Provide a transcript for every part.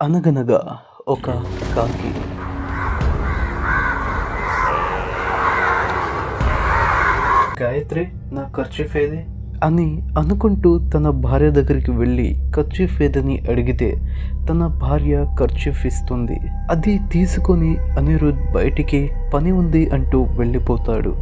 అనగనగా ఒక కాకి గాయత్రి, నా కర్చీఫ్ ఏది అని అనుకుంటూ తన భార్య దగ్గరికి వెళ్ళి కర్చీఫ్ ఏదని అడిగితే తన భార్య కర్చీఫ్ ఇస్తుంది. అది తీసుకొని అనిరుద్ బయటికి పని ఉంది అంటూ వెళ్ళిపోతాడు.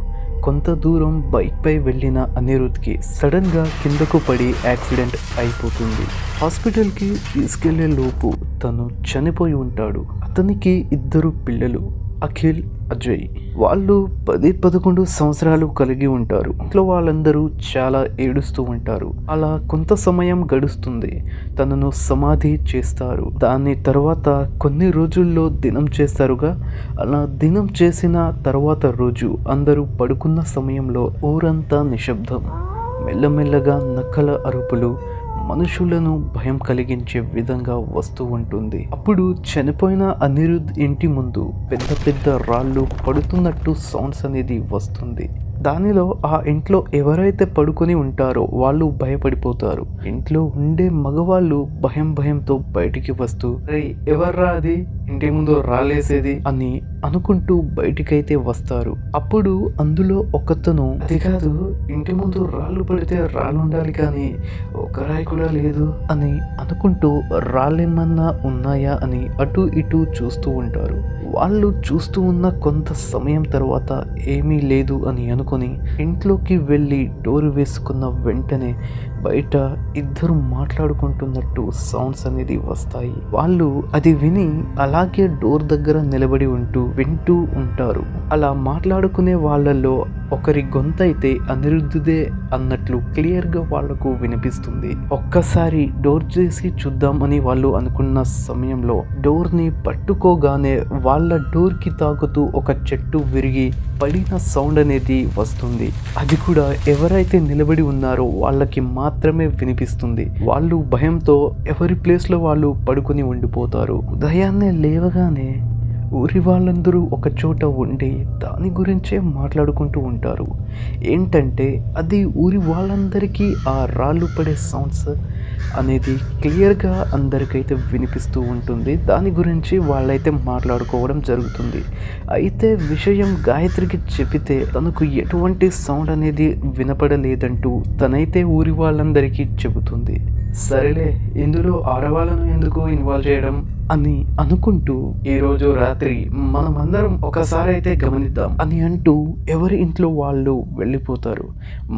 కొంత దూరం బైక్పై వెళ్ళిన అనిరుద్కి సడన్గా కిందకు పడి యాక్సిడెంట్ అయిపోతుంది. హాస్పిటల్కి తీసుకెళ్లే లోపు తను చనిపోయి ఉంటాడు. అతనికి 2 పిల్లలు, అఖిల్, అజయ్. వాళ్ళు 10-11 సంవత్సరాలు కలిగి ఉంటారు. ఇంట్లో వాళ్ళందరూ చాలా ఏడుస్తూ ఉంటారు. అలా కొంత సమయం గడుస్తుంది. తనను సమాధి చేస్తారు. దాని తర్వాత కొన్ని రోజుల్లో దినం చేస్తారుగా. అలా దినం చేసిన తర్వాత రోజు అందరూ పడుకున్న సమయంలో ఊరంతా నిశ్శబ్దం. మెల్లమెల్లగా నక్కల అరుపులు మనుషులను భయం కలిగించే విధంగా వస్తూ ఉంటుంది. అప్పుడు చనిపోయిన అనిరుద్ ఇంటి ముందు పెద్ద పెద్ద రాళ్ళు పడుతున్నట్టు సౌండ్స్ అనేది వస్తుంది. దానిలో ఆ ఇంట్లో ఎవరైతే పడుకొని ఉంటారో వాళ్ళు భయపడిపోతారు. ఇంట్లో ఉండే మగవాళ్ళు భయంతో బయటికి వస్తూ, రే ఎవర్రా అది ఇంటి ముందు రాలేసేది అని అనుకుంటూ బయటికైతే వస్తారు. అప్పుడు అందులో ఒకతను, అది కాదు, ఇంటి ముందు రాళ్ళు పడితే రాళ్ళు ఉండాలి కానీ ఒక రాయి కూడా లేదు అని అనుకుంటూ రాళ్ళేమన్నా ఉన్నాయా అని అటు ఇటు చూస్తూ ఉంటారు. వాళ్ళు చూస్తూ ఉన్న కొంత సమయం తర్వాత ఏమీ లేదు అని అనుకుని ఇంట్లోకి వెళ్ళి డోర్ వేసుకున్న వెంటనే బయట 2 మాట్లాడుకుంటున్నట్టు సౌండ్స్ అనేది వస్తాయి. వాళ్ళు అది విని అలాగే డోర్ దగ్గర నిలబడి వింటూ ఉంటారు. అలా మాట్లాడుకునే వాళ్ళల్లో ఒకరి గొంతైతే అనిరుద్ధుదే అన్నట్లు క్లియర్గా వాళ్లకు వినిపిస్తుంది. ఒక్కసారి డోర్ చేసి చూద్దాం అని వాళ్ళు అనుకున్న సమయంలో డోర్ని పట్టుకోగానే వాళ్ళ డోర్కి తాకుతూ ఒక చెట్టు విరిగి పడిన సౌండ్ అనేది వస్తుంది. అది కూడా ఎవరైతే నిలబడి ఉన్నారో వాళ్ళకి మాత్రమే వినిపిస్తుంది. వాళ్ళు భయంతో ఎవరి ప్లేస్లో వాళ్ళు పడుకుని ఉండిపోతారు. ఉదయాన్నే లేవగానే ఊరి వాళ్ళందరూ ఒక చోట ఉండి దాని గురించే మాట్లాడుకుంటూ ఉంటారు. ఏంటంటే అది ఊరి వాళ్ళందరికీ ఆ రాళ్ళు పడే సౌండ్స్ అనేది క్లియర్గా అందరికైతే వినిపిస్తూ ఉంటుంది. దాని గురించి వాళ్ళైతే మాట్లాడుకోవడం జరుగుతుంది. అయితే విషయం గాయత్రికి చెబితే తనకు ఎటువంటి సౌండ్ అనేది వినపడలేదంటూ తనైతే ఊరి వాళ్ళందరికీ చెబుతుంది. సరేలే, ఇందులో ఆడవాళ్ళను ఎందుకు ఇన్వాల్వ్ చేయడం అని అనుకుంటూ ఈరోజు రాత్రి మనమందరం ఒకసారి అయితే గమనిద్దాం అని అంటూ ఎవరి ఇంట్లో వాళ్ళు వెళ్ళిపోతారు.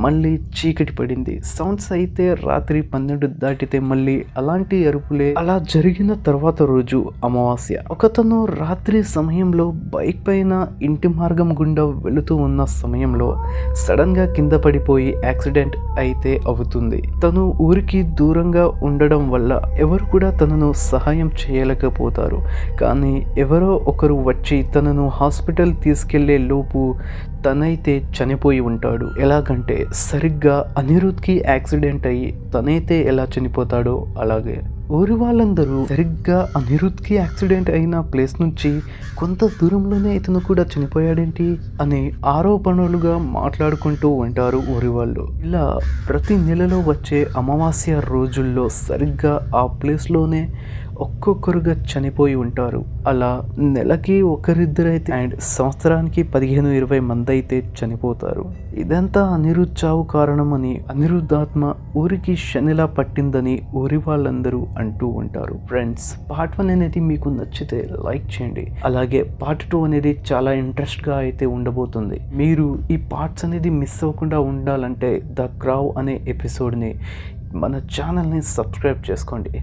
మళ్ళీ చీకటి పడింది. సౌండ్స్ అయితే రాత్రి 12 దాటితే మళ్ళీ అలాంటి అరుపులే. అలా జరిగిన తర్వాత రోజు అమావాస్య. ఒకతను రాత్రి సమయంలో బైక్ పైన ఇంటి మార్గం గుండా వెళుతూ ఉన్న సమయంలో సడన్ గా కింద పడిపోయి యాక్సిడెంట్ అయితే అవుతుంది. తను ఊరికి దూరంగా ఉండడం వల్ల ఎవరు కూడా తనను సహాయం చేయలేకపోతారు. కానీ ఎవరో ఒకరు వచ్చి తనను హాస్పిటల్ తీసుకెళ్లే లోపు తనైతే చనిపోయి ఉంటాడు. ఎలాగంటే సరిగ్గా అనిరుద్కి యాక్సిడెంట్ అయ్యి తనైతే ఎలా చనిపోతాడో అలాగే ఊరి వాళ్ళందరూ సరిగ్గా అనిరుద్కి యాక్సిడెంట్ అయిన ప్లేస్ నుంచి కొంత దూరంలోనే ఇతను కూడా చనిపోయాడేంటి అని ఆరోపణలుగా మాట్లాడుకుంటూ ఉంటారు ఊరి వాళ్ళు. ఇలా ప్రతి నెలలో వచ్చే అమావాస్య రోజుల్లో సరిగ్గా ఆ ప్లేస్లోనే ఒక్కొక్కరుగా చనిపోయి ఉంటారు. అలా నెలకి ఒకరిద్దరైతే అండ్ సంవత్సరానికి 15-20 మంది అయితే చనిపోతారు. ఇదంతా అనిరుద్ చావు కారణం అని, అనిరుద్ధాత్మ ఊరికి శనిలా పట్టిందని ఊరి వాళ్ళందరూ అంటూ ఉంటారు. ఫ్రెండ్స్, పార్ట్ 1 అనేది మీకు నచ్చితే లైక్ చేయండి. అలాగే పార్ట్ 2 అనేది చాలా ఇంట్రెస్ట్గా అయితే ఉండబోతుంది. మీరు ఈ పార్ట్స్ అనేది మిస్ అవ్వకుండా ఉండాలంటే ద క్రౌ అనే ఎపిసోడ్ని మన ఛానల్ని సబ్స్క్రైబ్ చేసుకోండి.